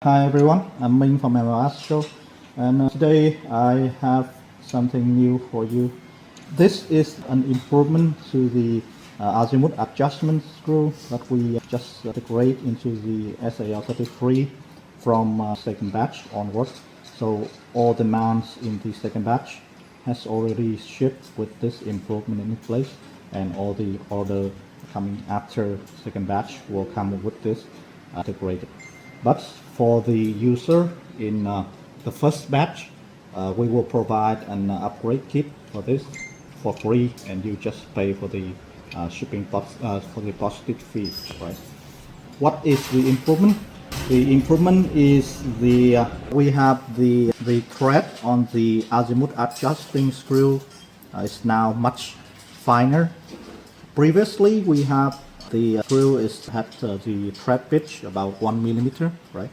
Hi everyone, I'm Ming from MLS Show, and today I have something new for you. This is an improvement to the azimuth adjustment screw that we just integrate into the SAL33 from second batch onwards. So all the mounts in the second batch has already shipped with this improvement in place, and all the order coming after second batch will come with this integrated. But for the user in the first batch, we will provide an upgrade kit for this for free, and you just pay for the shipping for the postage fee, right? What is the improvement? The improvement is we have the thread on the azimuth adjusting screw is now much finer. Previously, we have the screw had the thread pitch about 1 millimeter, right?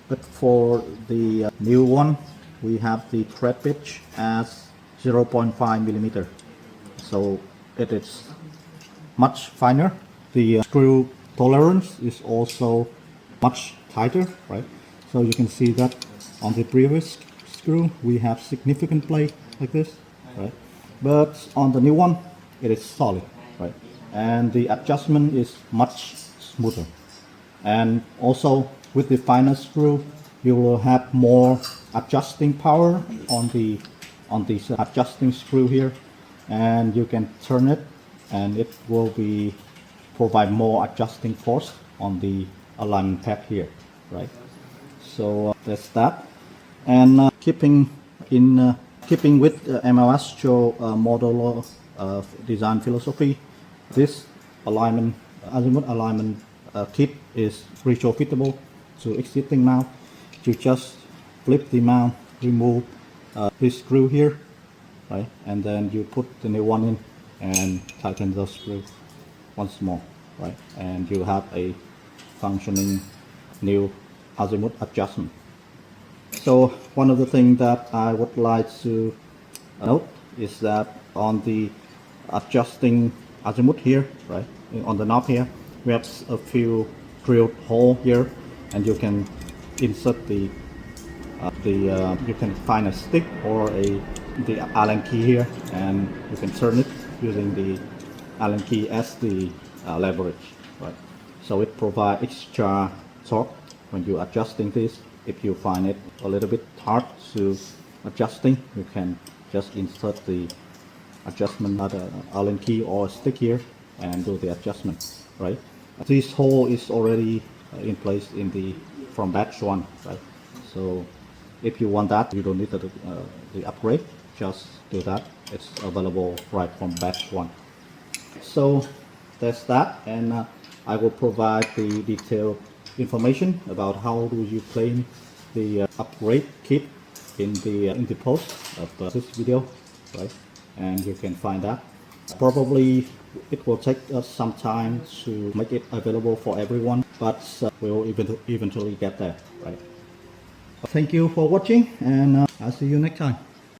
But for the new one, we have the thread pitch as 0.5 millimeter. So it is much finer. The screw tolerance is also much tighter, right? So you can see that on the previous screw we have significant play like this, right? But on the new one, it is solid, right? And the adjustment is much smoother. And also with the finer screw, you will have more adjusting power on this adjusting screw here, and you can turn it, and it will be provide more adjusting force on the alignment pad here, right? So that's that. And keeping with MLS Show modular design philosophy, this alignment azimuth alignment kit is retrofitable to existing mount. You just flip the mount, remove this screw here, right, and then you put the new one in and tighten the screw once more, right, and you have a functioning new azimuth adjustment. So one of the things that I would like to note is that on the adjusting azimuth here, right, on the knob here, we have a few drilled hole here, and you can insert you can find a stick or the Allen key here, and you can turn it using the Allen key as the leverage, right? So it provides extra torque when you're adjusting this. If you find it a little bit hard to adjusting, you can just insert the adjustment Allen key or stick here and do the adjustment, right? This hole is already in place from batch 1, right? So if you want that, you don't need the upgrade, just do that. It's available right from batch 1. So that's that, and I will provide the detailed information about how do you claim the upgrade kit in the post of this video, right? And you can find that. Probably it will take us some time to make it available for everyone, but we'll eventually get there, right? Thank you for watching, and I'll see you next time.